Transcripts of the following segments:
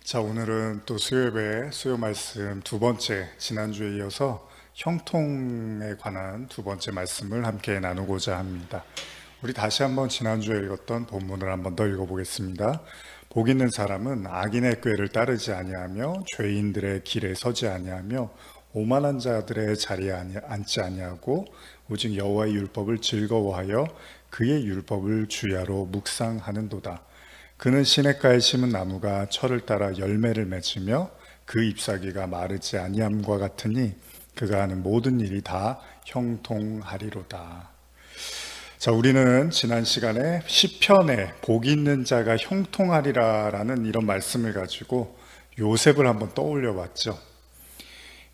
자, 오늘은 또 수요예배, 수요 말씀 두 번째, 지난주에 이어서 형통에 관한 두 번째 말씀을 함께 나누고자 합니다. 우리 다시 한번 지난주에 읽었던 본문을 한번 더 읽어보겠습니다. 복 있는 사람은 악인의 꾀를 따르지 아니하며 죄인들의 길에 서지 아니하며 오만한 자들의 자리에 앉지 아니하고 오직 여호와의 율법을 즐거워하여 그의 율법을 주야로 묵상하는도다. 그는 시냇가에 심은 나무가 철을 따라 열매를 맺으며 그 잎사귀가 마르지 아니함과 같으니 그가 하는 모든 일이 다 형통하리로다. 자, 우리는 지난 시간에 시편에 복 있는 자가 형통하리라라는 이런 말씀을 가지고 요셉을 한번 떠올려 봤죠.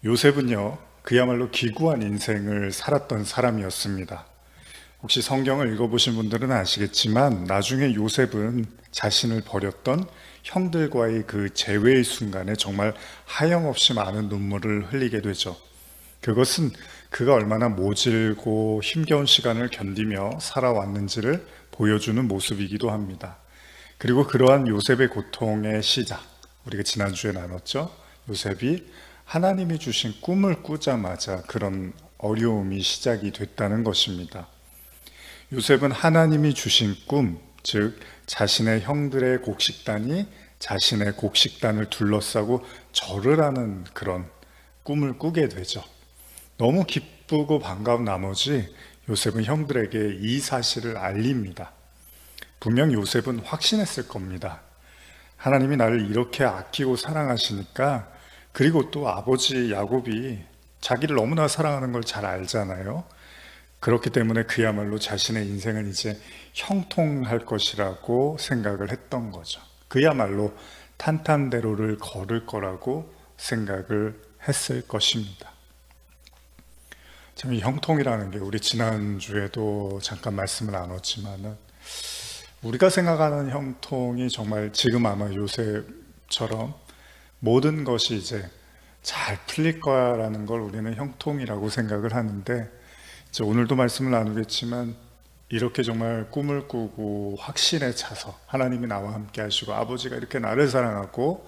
요셉은요, 그야말로 기구한 인생을 살았던 사람이었습니다. 혹시 성경을 읽어보신 분들은 아시겠지만 나중에 요셉은 자신을 버렸던 형들과의 그 재회의 순간에 정말 하염없이 많은 눈물을 흘리게 되죠. 그것은 그가 얼마나 모질고 힘겨운 시간을 견디며 살아왔는지를 보여주는 모습이기도 합니다. 그리고 그러한 요셉의 고통의 시작, 우리가 지난주에 나눴죠. 요셉이 하나님이 주신 꿈을 꾸자마자 그런 어려움이 시작이 됐다는 것입니다. 요셉은 하나님이 주신 꿈, 즉 자신의 형들의 곡식단이 자신의 곡식단을 둘러싸고 절을 하는 그런 꿈을 꾸게 되죠. 너무 기쁘고 반가운 나머지 요셉은 형들에게 이 사실을 알립니다. 분명 요셉은 확신했을 겁니다. 하나님이 나를 이렇게 아끼고 사랑하시니까, 그리고 또 아버지 야곱이 자기를 너무나 사랑하는 걸 잘 알잖아요. 그렇기 때문에 그야말로 자신의 인생은 이제 형통할 것이라고 생각을 했던 거죠. 그야말로 탄탄대로를 걸을 거라고 생각을 했을 것입니다. 참, 이 형통이라는 게 우리 지난주에도 잠깐 말씀을 나눴지만은 우리가 생각하는 형통이 정말 지금 아마 요셉처럼 모든 것이 이제 잘 풀릴 거라는 걸 우리는 형통이라고 생각을 하는데, 오늘도 말씀을 나누겠지만 이렇게 정말 꿈을 꾸고 확신에 차서 하나님이 나와 함께 하시고 아버지가 이렇게 나를 사랑하고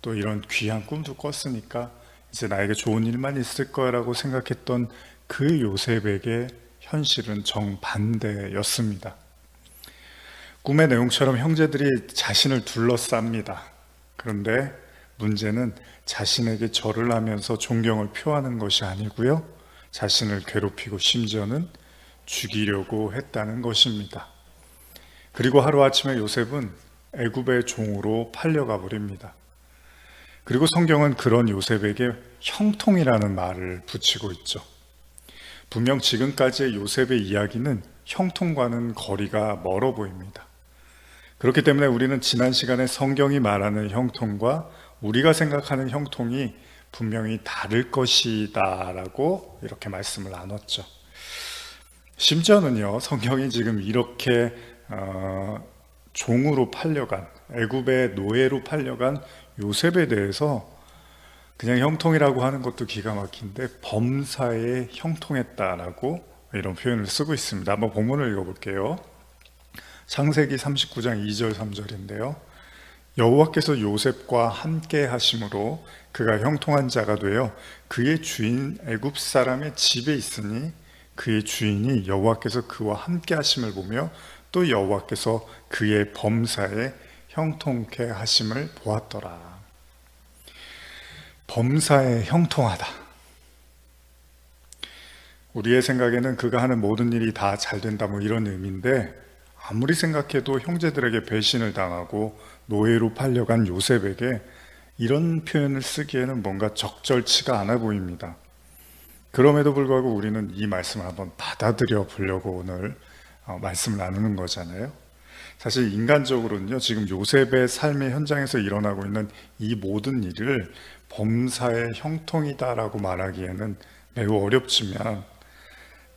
또 이런 귀한 꿈도 꿨으니까 이제 나에게 좋은 일만 있을 거라고 생각했던 그 요셉에게 현실은 정반대였습니다. 꿈의 내용처럼 형제들이 자신을 둘러쌉니다. 그런데 문제는 자신에게 절을 하면서 존경을 표하는 것이 아니고요, 자신을 괴롭히고 심지어는 죽이려고 했다는 것입니다. 그리고 하루아침에 요셉은 애굽의 종으로 팔려가 버립니다. 그리고 성경은 그런 요셉에게 형통이라는 말을 붙이고 있죠. 분명 지금까지의 요셉의 이야기는 형통과는 거리가 멀어 보입니다. 그렇기 때문에 우리는 지난 시간에 성경이 말하는 형통과 우리가 생각하는 형통이 분명히 다를 것이다 라고 이렇게 말씀을 나눴죠. 심지어는요, 성경이 지금 이렇게 종으로 팔려간, 애굽의 노예로 팔려간 요셉에 대해서 그냥 형통이라고 하는 것도 기가 막힌데 범사에 형통했다라고 이런 표현을 쓰고 있습니다. 한번 본문을 읽어볼게요. 창세기 39장 2절 3절인데요. 여호와께서 요셉과 함께 하심으로 그가 형통한 자가 되어 그의 주인 애굽 사람의 집에 있으니 그의 주인이 여호와께서 그와 함께 하심을 보며 또 여호와께서 그의 범사에 형통케 하심을 보았더라. 범사에 형통하다. 우리의 생각에는 그가 하는 모든 일이 다 잘 된다 뭐 이런 의미인데, 아무리 생각해도 형제들에게 배신을 당하고 노예로 팔려간 요셉에게 이런 표현을 쓰기에는 뭔가 적절치가 않아 보입니다. 그럼에도 불구하고 우리는 이 말씀을 한번 받아들여 보려고 오늘 말씀을 나누는 거잖아요. 사실 인간적으로는요, 지금 요셉의 삶의 현장에서 일어나고 있는 이 모든 일을 범사의 형통이다라고 말하기에는 매우 어렵지만,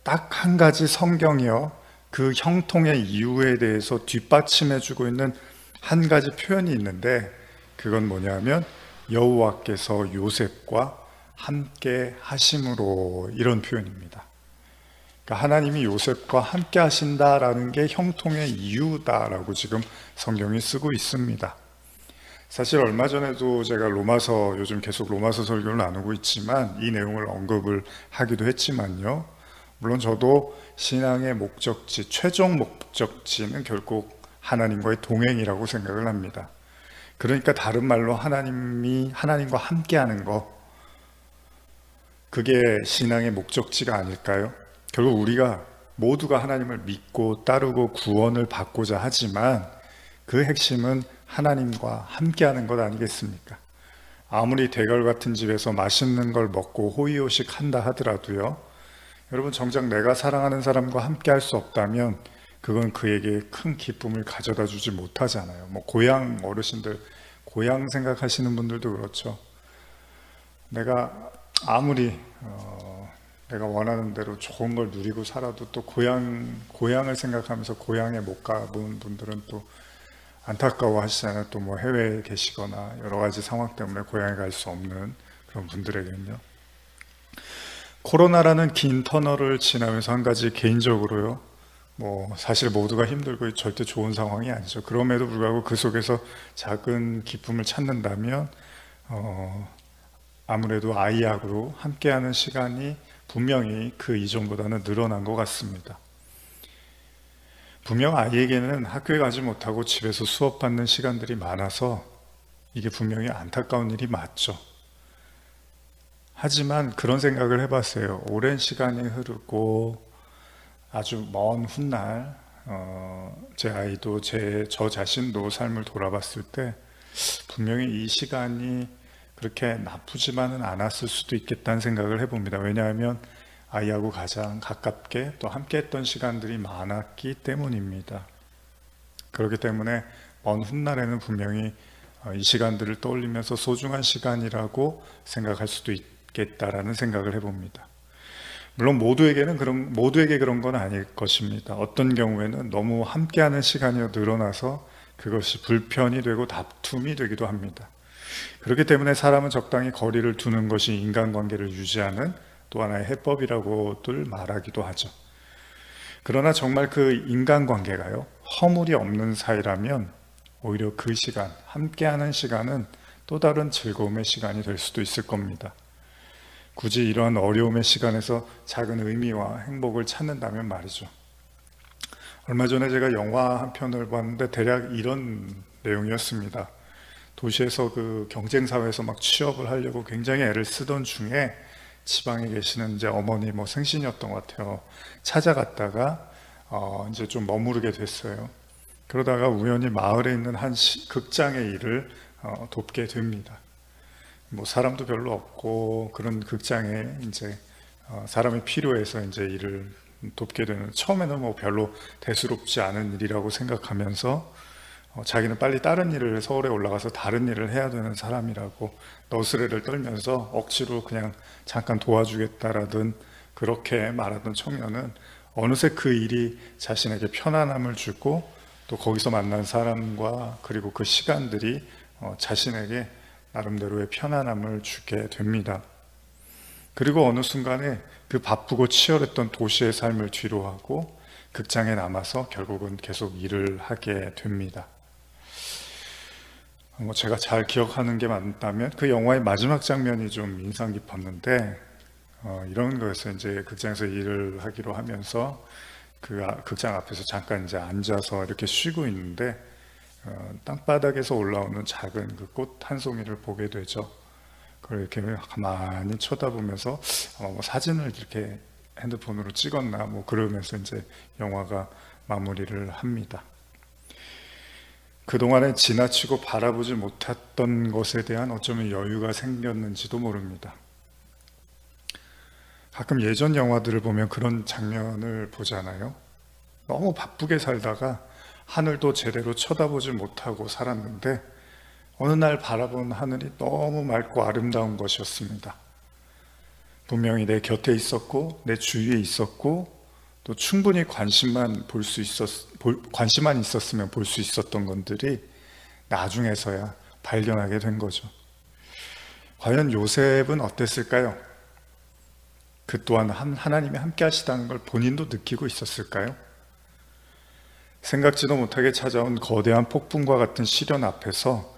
딱 한 가지 성경이요, 그 형통의 이유에 대해서 뒷받침해주고 있는 한 가지 표현이 있는데, 그건 뭐냐면 여호와께서 요셉과 함께 하심으로, 이런 표현입니다. 그러니까 하나님이 요셉과 함께 하신다라는 게 형통의 이유다라고 지금 성경이 쓰고 있습니다. 사실 얼마 전에도 제가 로마서, 요즘 계속 로마서 설교를 나누고 있지만 이 내용을 언급을 하기도 했지만요. 물론 저도 신앙의 목적지, 최종 목적지는 결국 하나님과의 동행이라고 생각을 합니다. 그러니까 다른 말로 하나님과 함께하는 것, 그게 신앙의 목적지가 아닐까요? 결국 우리가 모두가 하나님을 믿고 따르고 구원을 받고자 하지만 그 핵심은 하나님과 함께하는 것 아니겠습니까? 아무리 대걸 같은 집에서 맛있는 걸 먹고 호의호식 한다 하더라도요, 여러분 정작 내가 사랑하는 사람과 함께할 수 없다면 그건 그에게 큰 기쁨을 가져다 주지 못하잖아요. 고향 어르신들, 고향 생각하시는 분들도 그렇죠. 내가 아무리 내가 원하는 대로 좋은 걸 누리고 살아도 또 고향을 생각하면서 고향에 못 가본 분들은 또 안타까워 하시잖아요. 또 해외에 계시거나 여러 가지 상황 때문에 고향에 갈 수 없는 그런 분들에게는요. 코로나라는 긴 터널을 지나면서 한 가지 개인적으로요, 사실 모두가 힘들고 절대 좋은 상황이 아니죠. 그럼에도 불구하고 그 속에서 작은 기쁨을 찾는다면 아무래도 아이하고 함께하는 시간이 분명히 그 이전보다는 늘어난 것 같습니다. 분명 아이에게는 학교에 가지 못하고 집에서 수업받는 시간들이 많아서 이게 분명히 안타까운 일이 맞죠. 하지만 그런 생각을 해봤어요. 오랜 시간이 흐르고 아주 먼 훗날 제 아이도 저 자신도 삶을 돌아봤을 때 분명히 이 시간이 그렇게 나쁘지만은 않았을 수도 있겠다는 생각을 해봅니다. 왜냐하면 아이하고 가장 가깝게 또 함께 했던 시간들이 많았기 때문입니다. 그렇기 때문에 먼 훗날에는 분명히 이 시간들을 떠올리면서 소중한 시간이라고 생각할 수도 있겠다라는 생각을 해봅니다. 물론 모두에게 그런 건 아닐 것입니다. 어떤 경우에는 너무 함께하는 시간이 늘어나서 그것이 불편이 되고 다툼이 되기도 합니다. 그렇기 때문에 사람은 적당히 거리를 두는 것이 인간관계를 유지하는 또 하나의 해법이라고들 말하기도 하죠. 그러나 정말 그 인간관계가요, 허물이 없는 사이라면 오히려 그 시간, 함께하는 시간은 또 다른 즐거움의 시간이 될 수도 있을 겁니다. 굳이 이러한 어려움의 시간에서 작은 의미와 행복을 찾는다면 말이죠. 얼마 전에 제가 영화 한 편을 봤는데 대략 이런 내용이었습니다. 도시에서 그 경쟁사회에서 막 취업을 하려고 굉장히 애를 쓰던 중에 지방에 계시는 이제 어머니 생신이었던 것 같아요. 찾아갔다가 이제 좀 머무르게 됐어요. 그러다가 우연히 마을에 있는 한 극장의 일을 돕게 됩니다. 사람도 별로 없고 그런 극장에 이제 사람이 필요해서 이제 일을 돕게 되는, 처음에는 별로 대수롭지 않은 일이라고 생각하면서 자기는 빨리 다른 일을, 서울에 올라가서 다른 일을 해야 되는 사람이라고 너스레를 떨면서 억지로 그냥 잠깐 도와주겠다라든 그렇게 말하던 청년은 어느새 그 일이 자신에게 편안함을 주고 또 거기서 만난 사람과 그리고 그 시간들이 자신에게 나름대로의 편안함을 주게 됩니다. 그리고 어느 순간에 그 바쁘고 치열했던 도시의 삶을 뒤로하고 극장에 남아서 결국은 계속 일을 하게 됩니다. 제가 잘 기억하는 게 맞다면 그 영화의 마지막 장면이 좀 인상 깊었는데 이런 거였어요. 이제 극장에서 일을 하기로 하면서 그 극장 앞에서 잠깐 이제 앉아서 이렇게 쉬고 있는데 땅바닥에서 올라오는 작은 그 꽃 한 송이를 보게 되죠. 그걸 이렇게 가만히 쳐다보면서 사진을 이렇게 핸드폰으로 찍었나 그러면서 이제 영화가 마무리를 합니다. 그동안에 지나치고 바라보지 못했던 것에 대한 어쩌면 여유가 생겼는지도 모릅니다. 가끔 예전 영화들을 보면 그런 장면을 보잖아요. 너무 바쁘게 살다가 하늘도 제대로 쳐다보지 못하고 살았는데 어느 날 바라본 하늘이 너무 맑고 아름다운 것이었습니다. 분명히 내 곁에 있었고 내 주위에 있었고 또 충분히 관심만 있었으면 볼 수 있었던 것들이 나중에서야 발견하게 된 거죠. 과연 요셉은 어땠을까요? 그 또한 하나님이 함께 하시다는 걸 본인도 느끼고 있었을까요? 생각지도 못하게 찾아온 거대한 폭풍과 같은 시련 앞에서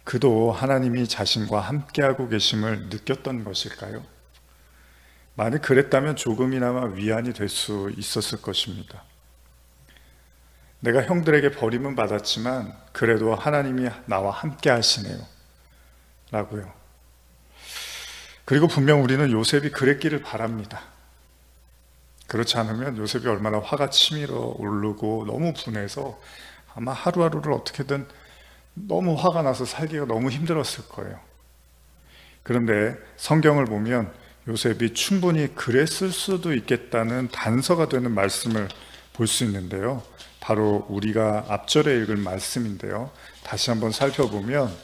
그도 하나님이 자신과 함께하고 계심을 느꼈던 것일까요? 만약 그랬다면 조금이나마 위안이 될 수 있었을 것입니다. 내가 형들에게 버림은 받았지만 그래도 하나님이 나와 함께 하시네요 라고요. 그리고 분명 우리는 요셉이 그랬기를 바랍니다. 그렇지 않으면 요셉이 얼마나 화가 치밀어 오르고 너무 분해서 아마 하루하루를 어떻게든 너무 화가 나서 살기가 너무 힘들었을 거예요. 그런데 성경을 보면 요셉이 충분히 그랬을 수도 있겠다는 단서가 되는 말씀을 볼 수 있는데요. 바로 우리가 앞절에 읽은 말씀인데요. 다시 한번 살펴보면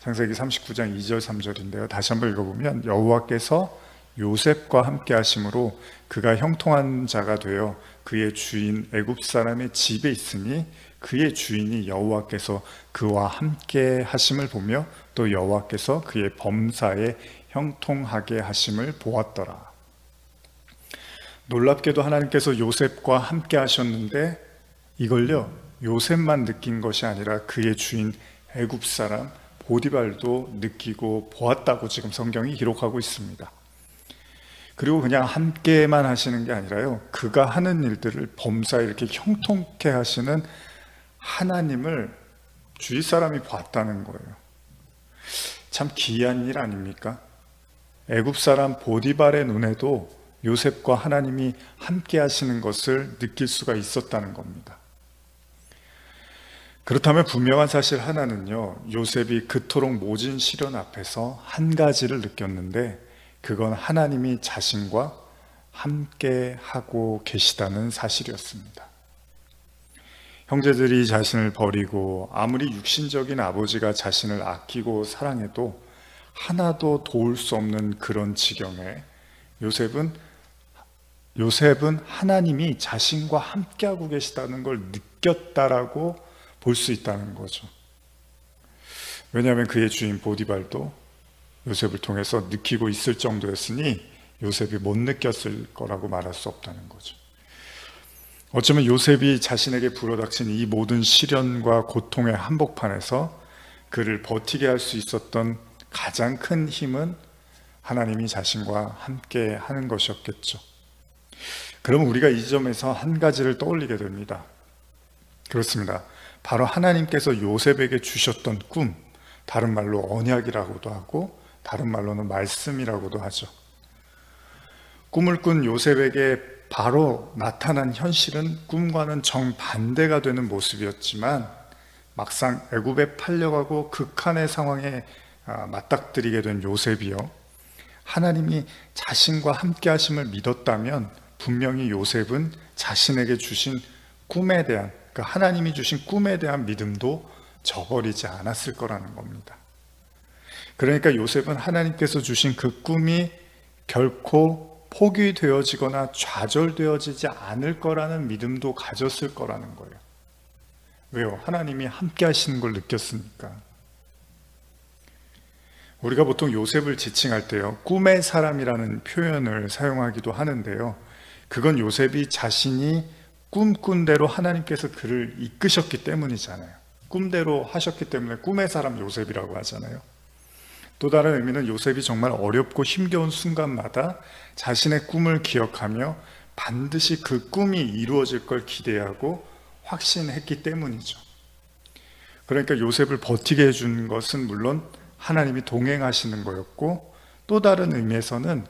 창세기 39장 2절 3절인데요. 다시 한번 읽어보면 여호와께서 요셉과 함께 하심으로 그가 형통한 자가 되어 그의 주인 애굽 사람의 집에 있으니 그의 주인이 여호와께서 그와 함께 하심을 보며 또 여호와께서 그의 범사에 형통하게 하심을 보았더라. 놀랍게도 하나님께서 요셉과 함께 하셨는데 이걸요 요셉만 느낀 것이 아니라 그의 주인 애굽 사람 보디발도 느끼고 보았다고 지금 성경이 기록하고 있습니다. 그리고 그냥 함께만 하시는 게 아니라요 그가 하는 일들을 범사에 이렇게 형통케 하시는 하나님을 주위 사람이 봤다는 거예요. 참 기이한 일 아닙니까? 애굽 사람 보디발의 눈에도 요셉과 하나님이 함께 하시는 것을 느낄 수가 있었다는 겁니다. 그렇다면 분명한 사실 하나는요 요셉이 그토록 모진 시련 앞에서 한 가지를 느꼈는데 그건 하나님이 자신과 함께 하고 계시다는 사실이었습니다. 형제들이 자신을 버리고 아무리 육신적인 아버지가 자신을 아끼고 사랑해도 하나도 도울 수 없는 그런 지경에 요셉은 하나님이 자신과 함께하고 계시다는 걸 느꼈다라고 볼 수 있다는 거죠. 왜냐하면 그의 주인 보디발도 요셉을 통해서 느끼고 있을 정도였으니 요셉이 못 느꼈을 거라고 말할 수 없다는 거죠. 어쩌면 요셉이 자신에게 불어닥친 이 모든 시련과 고통의 한복판에서 그를 버티게 할 수 있었던 가장 큰 힘은 하나님이 자신과 함께 하는 것이었겠죠. 그러면 우리가 이 점에서 한 가지를 떠올리게 됩니다. 그렇습니다. 바로 하나님께서 요셉에게 주셨던 꿈, 다른 말로 언약이라고도 하고 다른 말로는 말씀이라고도 하죠. 꿈을 꾼 요셉에게 바로 나타난 현실은 꿈과는 정반대가 되는 모습이었지만 막상 애굽에 팔려가고 극한의 상황에 맞닥뜨리게 된 요셉이요 하나님이 자신과 함께 하심을 믿었다면 분명히 요셉은 자신에게 주신 꿈에 대한 그러니까 하나님이 주신 꿈에 대한 믿음도 저버리지 않았을 거라는 겁니다. 그러니까 요셉은 하나님께서 주신 그 꿈이 결코 포기되어지거나 좌절되어지지 않을 거라는 믿음도 가졌을 거라는 거예요. 왜요? 하나님이 함께 하시는 걸 느꼈으니까. 우리가 보통 요셉을 지칭할 때요 꿈의 사람이라는 표현을 사용하기도 하는데요 그건 요셉이 자신이 꿈꾼 대로 하나님께서 그를 이끄셨기 때문이잖아요. 꿈대로 하셨기 때문에 꿈의 사람 요셉이라고 하잖아요. 또 다른 의미는 요셉이 정말 어렵고 힘겨운 순간마다 자신의 꿈을 기억하며 반드시 그 꿈이 이루어질 걸 기대하고 확신했기 때문이죠. 그러니까 요셉을 버티게 해준 것은 물론 하나님이 동행하시는 거였고 또 다른 의미에서는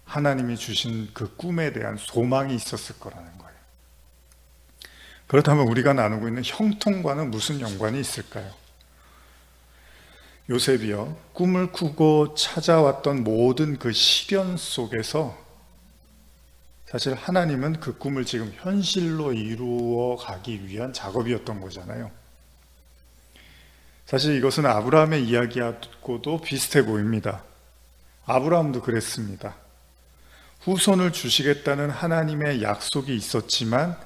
하나님이 주신 그 꿈에 대한 소망이 있었을 거라는 거예요. 그렇다면 우리가 나누고 있는 형통과는 무슨 연관이 있을까요? 요셉이요 꿈을 꾸고 찾아왔던 모든 그 시련 속에서 사실 하나님은 그 꿈을 지금 현실로 이루어 가기 위한 작업이었던 거잖아요. 사실 이것은 아브라함의 이야기하고도 비슷해 보입니다. 아브라함도 그랬습니다. 후손을 주시겠다는 하나님의 약속이 있었지만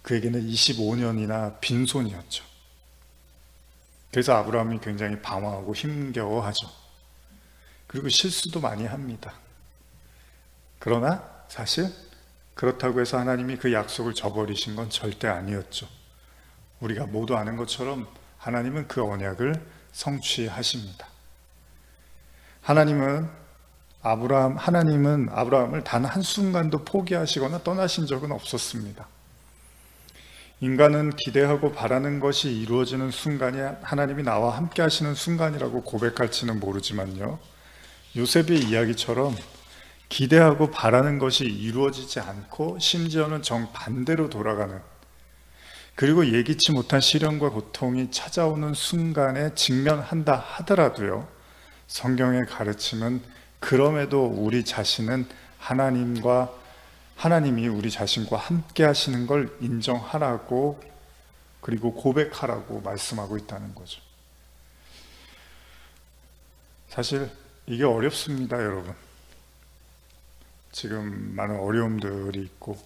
그에게는 25년이나 빈손이었죠. 그래서 아브라함이 굉장히 방황하고 힘겨워하죠. 그리고 실수도 많이 합니다. 그러나 사실 그렇다고 해서 하나님이 그 약속을 저버리신 건 절대 아니었죠. 우리가 모두 아는 것처럼 하나님은 그 언약을 성취하십니다. 하나님은 아브라함을 단 한순간도 포기하시거나 떠나신 적은 없었습니다. 인간은 기대하고 바라는 것이 이루어지는 순간이 하나님이 나와 함께 하시는 순간이라고 고백할지는 모르지만요, 요셉의 이야기처럼 기대하고 바라는 것이 이루어지지 않고 심지어는 정반대로 돌아가는, 그리고 예기치 못한 시련과 고통이 찾아오는 순간에 직면한다 하더라도요, 성경의 가르침은 그럼에도 우리 자신은 하나님이 우리 자신과 함께 하시는 걸 인정하라고, 그리고 고백하라고 말씀하고 있다는 거죠. 사실 이게 어렵습니다, 여러분. 지금 많은 어려움들이 있고,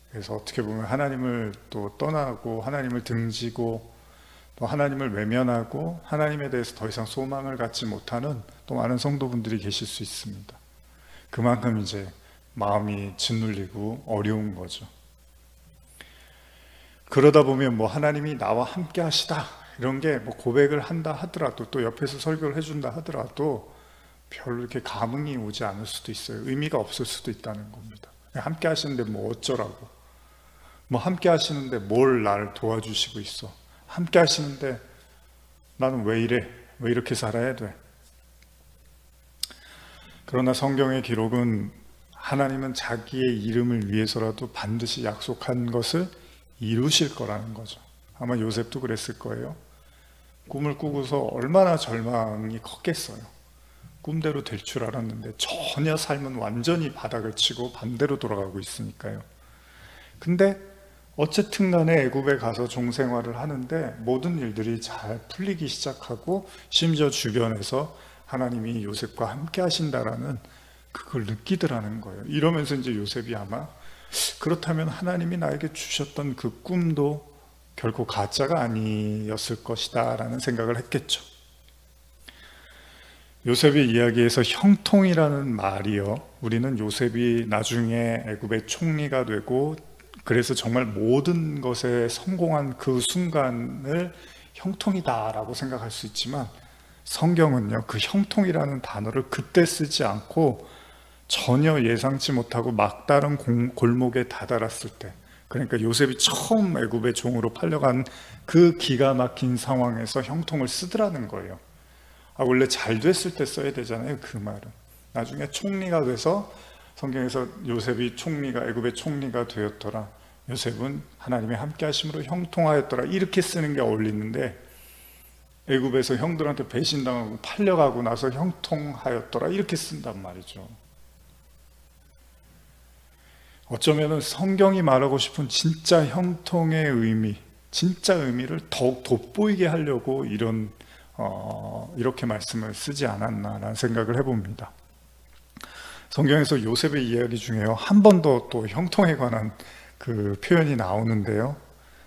그래서 어떻게 보면 하나님을 또 떠나고 하나님을 등지고 또 하나님을 외면하고 하나님에 대해서 더 이상 소망을 갖지 못하는 또 많은 성도분들이 계실 수 있습니다. 그만큼 이제 마음이 짓눌리고 어려운 거죠. 그러다 보면 하나님이 나와 함께 하시다 이런 게 고백을 한다 하더라도, 또 옆에서 설교를 해준다 하더라도 별로 이렇게 감흥이 오지 않을 수도 있어요. 의미가 없을 수도 있다는 겁니다. 함께 하시는데 어쩌라고, 함께 하시는데 뭘 나를 도와주시고 있어, 함께 하시는데 나는 왜 이래, 왜 이렇게 살아야 돼. 그러나 성경의 기록은 하나님은 자기의 이름을 위해서라도 반드시 약속한 것을 이루실 거라는 거죠. 아마 요셉도 그랬을 거예요. 꿈을 꾸고서 얼마나 절망이 컸겠어요. 꿈대로 될 줄 알았는데 전혀 삶은 완전히 바닥을 치고 반대로 돌아가고 있으니까요. 근데 어쨌든 간에 애굽에 가서 종생활을 하는데 모든 일들이 잘 풀리기 시작하고, 심지어 주변에서 하나님이 요셉과 함께 하신다라는 그걸 느끼더라는 거예요. 이러면서 이제 요셉이 아마 그렇다면 하나님이 나에게 주셨던 그 꿈도 결코 가짜가 아니었을 것이다 라는 생각을 했겠죠. 요셉의 이야기에서 형통이라는 말이요, 우리는 요셉이 나중에 애굽의 총리가 되고 그래서 정말 모든 것에 성공한 그 순간을 형통이다라고 생각할 수 있지만, 성경은요 그 형통이라는 단어를 그때 쓰지 않고 전혀 예상치 못하고 막다른 골목에 다다랐을 때, 그러니까 요셉이 처음 애굽의 종으로 팔려간 그 기가 막힌 상황에서 형통을 쓰더라는 거예요. 원래 잘 됐을 때 써야 되잖아요, 그 말은. 나중에 총리가 돼서 성경에서 요셉이 애굽의 총리가 되었더라, 요셉은 하나님의 함께 하심으로 형통하였더라, 이렇게 쓰는 게 어울리는데, 애굽에서 형들한테 배신당하고 팔려가고 나서 형통하였더라 이렇게 쓴단 말이죠. 어쩌면 성경이 말하고 싶은 진짜 형통의 의미, 진짜 의미를 더욱 돋보이게 하려고 이렇게 말씀을 쓰지 않았나라는 생각을 해봅니다. 성경에서 요셉의 이야기 중에요, 한 번 더 또 형통에 관한 그 표현이 나오는데요,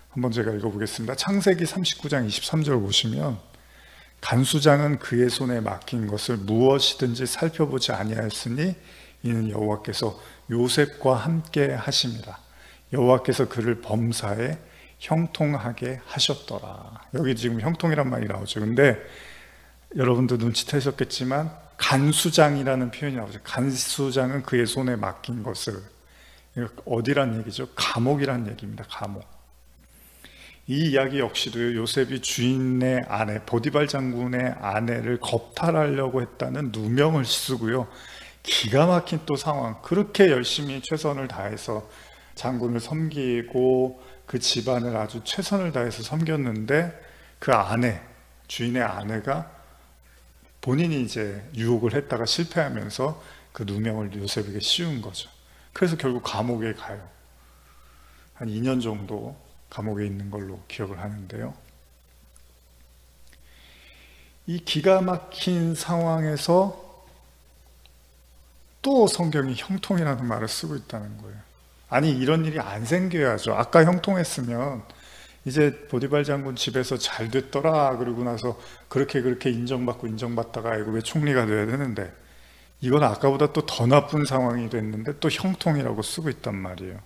한번 제가 읽어보겠습니다. 창세기 39장 23절 보시면, 간수장은 그의 손에 맡긴 것을 무엇이든지 살펴보지 아니하였으니 이는 여호와께서 요셉과 함께 하심이라. 여호와께서 그를 범사에 형통하게 하셨더라. 여기 지금 형통이란 말이 나오죠. 근데 여러분도 눈치채셨겠지만 간수장이라는 표현이 나오죠. 간수장은 그의 손에 맡긴 것을, 어디란 얘기죠? 감옥이란 얘기입니다. 감옥. 이 이야기 역시도 요셉이 주인의 아내, 보디발 장군의 아내를 겁탈하려고 했다는 누명을 쓰고요, 기가 막힌 또 상황, 그렇게 열심히 최선을 다해서 장군을 섬기고 그 집안을 아주 최선을 다해서 섬겼는데, 그 아내, 주인의 아내가 본인이 이제 유혹을 했다가 실패하면서 그 누명을 요셉에게 씌운 거죠. 그래서 결국 감옥에 가요. 한 2년 정도 감옥에 있는 걸로 기억을 하는데요, 이 기가 막힌 상황에서 또 성경이 형통이라는 말을 쓰고 있다는 거예요. 아니, 이런 일이 안 생겨야죠. 아까 형통했으면 이제 보디발 장군 집에서 잘 됐더라 그러고 나서 그렇게 인정받다가 애굽의 총리가 돼야 되는데, 이건 아까보다 또 더 나쁜 상황이 됐는데 또 형통이라고 쓰고 있단 말이에요.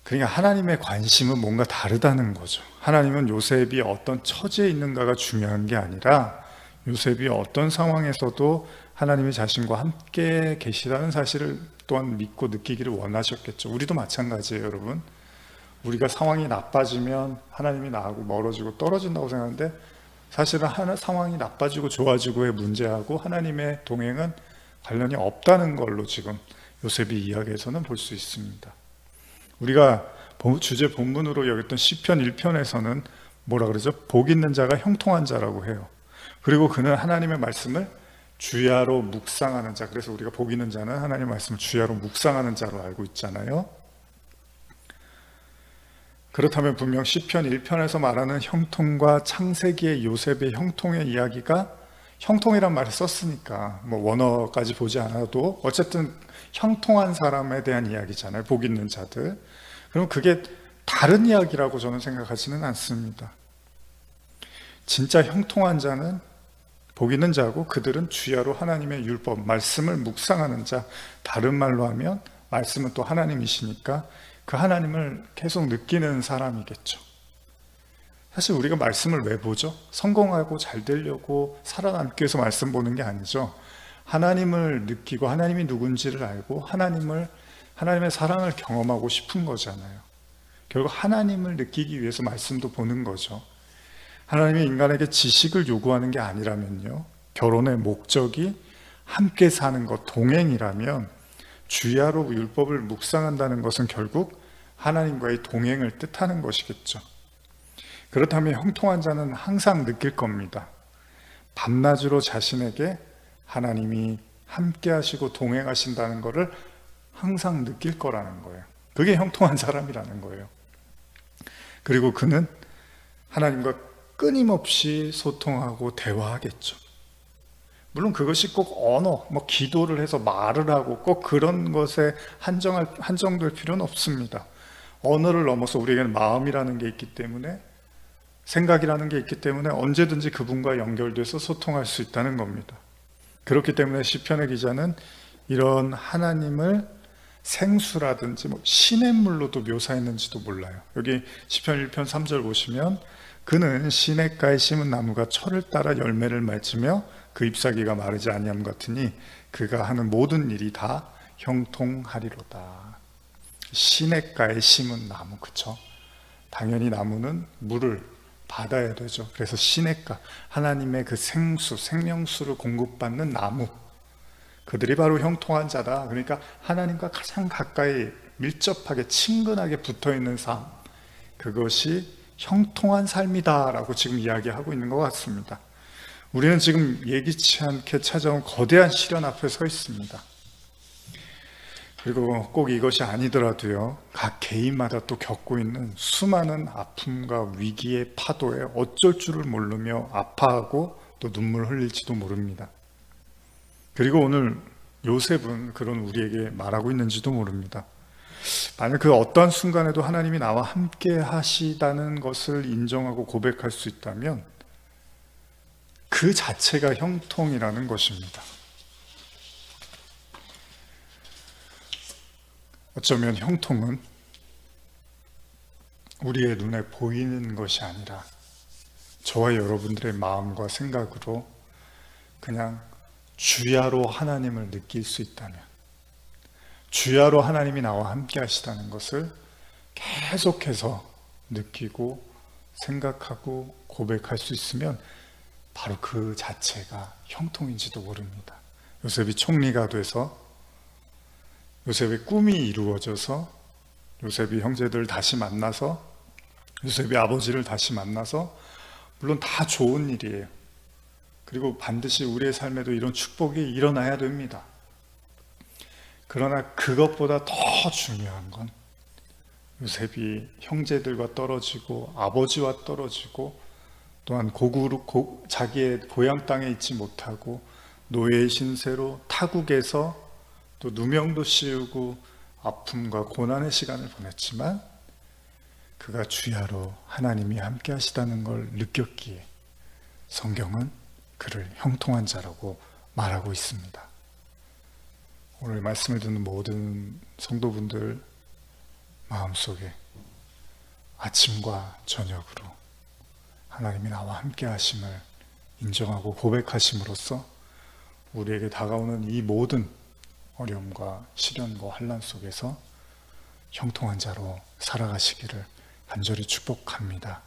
그러니까 하나님의 관심은 뭔가 다르다는 거죠. 하나님은 요셉이 어떤 처지에 있는가가 중요한 게 아니라 요셉이 어떤 상황에서도 하나님이 자신과 함께 계시다는 사실을 또한 믿고 느끼기를 원하셨겠죠. 우리도 마찬가지예요, 여러분. 우리가 상황이 나빠지면 하나님이 나하고 멀어지고 떨어진다고 생각하는데, 사실은 상황이 나빠지고 좋아지고의 문제하고 하나님의 동행은 관련이 없다는 걸로 지금 요셉이 이야기에서는 볼 수 있습니다. 우리가 주제 본문으로 여겼던 시편 1편에서는 뭐라 그러죠? 복 있는 자가 형통한 자라고 해요. 그리고 그는 하나님의 말씀을 주야로 묵상하는 자. 그래서 우리가 복 있는 자는 하나님의 말씀을 주야로 묵상하는 자로 알고 있잖아요. 그렇다면 분명 시편 1편에서 말하는 형통과 창세기의 요셉의 형통의 이야기가, 형통이란 말을 썼으니까 뭐 원어까지 보지 않아도 어쨌든 형통한 사람에 대한 이야기잖아요. 복 있는 자들. 그럼 그게 다른 이야기라고 저는 생각하지는 않습니다. 진짜 형통한 자는 복 있는 자고, 그들은 주야로 하나님의 율법, 말씀을 묵상하는 자. 다른 말로 하면 말씀은 또 하나님이시니까 그 하나님을 계속 느끼는 사람이겠죠. 사실 우리가 말씀을 왜 보죠? 성공하고 잘 되려고 살아남기 위해서 말씀 보는 게 아니죠. 하나님을 느끼고 하나님이 누군지를 알고 하나님의 사랑을 경험하고 싶은 거잖아요. 결국 하나님을 느끼기 위해서 말씀도 보는 거죠. 하나님이 인간에게 지식을 요구하는 게 아니라면요, 결혼의 목적이 함께 사는 것, 동행이라면 주야로 율법을 묵상한다는 것은 결국 하나님과의 동행을 뜻하는 것이겠죠. 그렇다면 형통한 자는 항상 느낄 겁니다. 밤낮으로 자신에게 하나님이 함께 하시고 동행하신다는 것을 항상 느낄 거라는 거예요. 그게 형통한 사람이라는 거예요. 그리고 그는 하나님과 끊임없이 소통하고 대화하겠죠. 물론 그것이 꼭 언어, 기도를 해서 말을 하고 꼭 그런 것에 한정될 필요는 없습니다. 언어를 넘어서 우리에게는 마음이라는 게 있기 때문에, 생각이라는 게 있기 때문에 언제든지 그분과 연결돼서 소통할 수 있다는 겁니다. 그렇기 때문에 시편의 기자는 이런 하나님을 생수라든지 시냇물로도 묘사했는지도 몰라요. 여기 시편 1편 3절 보시면, 그는 시냇가에 심은 나무가 철을 따라 열매를 맺으며 그 잎사귀가 마르지 아니함 같으니 그가 하는 모든 일이 다 형통하리로다. 시냇가에 심은 나무, 그쵸? 당연히 나무는 물을 받아야 되죠. 그래서 시냇가, 하나님의 그 생수, 생명수를 공급받는 나무, 그들이 바로 형통한 자다. 그러니까 하나님과 가장 가까이 밀접하게 친근하게 붙어있는 삶, 그것이 형통한 삶이다 라고 지금 이야기하고 있는 것 같습니다. 우리는 지금 예기치 않게 찾아온 거대한 시련 앞에 서 있습니다. 그리고 꼭 이것이 아니더라도요, 각 개인마다 또 겪고 있는 수많은 아픔과 위기의 파도에 어쩔 줄을 모르며 아파하고 또 눈물 흘릴지도 모릅니다. 그리고 오늘 요셉은 그런 우리에게 말하고 있는지도 모릅니다. 만약 그 어떠한 순간에도 하나님이 나와 함께 하시다는 것을 인정하고 고백할 수 있다면 그 자체가 형통이라는 것입니다. 어쩌면 형통은 우리의 눈에 보이는 것이 아니라 저와 여러분들의 마음과 생각으로 그냥 주야로 하나님을 느낄 수 있다면, 주야로 하나님이 나와 함께 하시다는 것을 계속해서 느끼고 생각하고 고백할 수 있으면 바로 그 자체가 형통인지도 모릅니다. 요셉이 총리가 돼서, 요셉의 꿈이 이루어져서, 요셉이 형제들을 다시 만나서, 요셉이 아버지를 다시 만나서, 물론 다 좋은 일이에요. 그리고 반드시 우리의 삶에도 이런 축복이 일어나야 됩니다. 그러나 그것보다 더 중요한 건 요셉이 형제들과 떨어지고 아버지와 떨어지고 또한 자기의 고향 땅에 있지 못하고 노예의 신세로 타국에서 또 누명도 씌우고 아픔과 고난의 시간을 보냈지만 그가 주야로 하나님이 함께 하시다는 걸 느꼈기에 성경은 그를 형통한 자라고 말하고 있습니다. 오늘 말씀을 듣는 모든 성도분들, 마음속에 아침과 저녁으로 하나님이 나와 함께 하심을 인정하고 고백하심으로써 우리에게 다가오는 이 모든 어려움과 시련과 환난 속에서 형통한 자로 살아가시기를 간절히 축복합니다.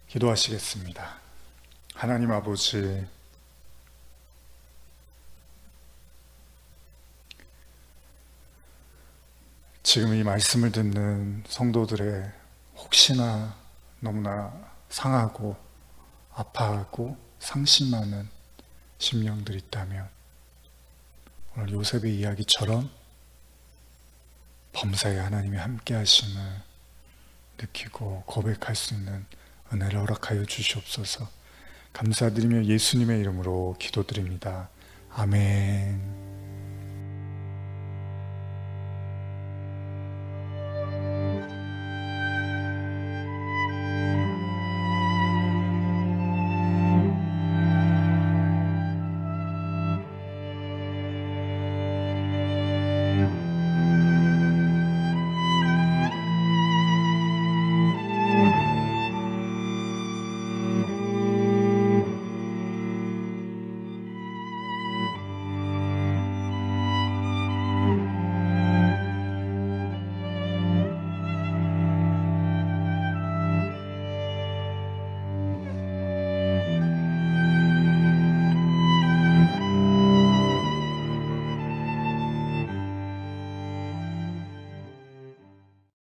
기도하시겠습니다. 하나님 아버지, 지금 이 말씀을 듣는 성도들의 혹시나 너무나 상하고 아파하고 상심하는 심령들이 있다면 오늘 요셉의 이야기처럼 범사에 하나님이 함께 하심을 느끼고 고백할 수 있는 은혜를 허락하여 주시옵소서. 감사드리며 예수님의 이름으로 기도드립니다. 아멘.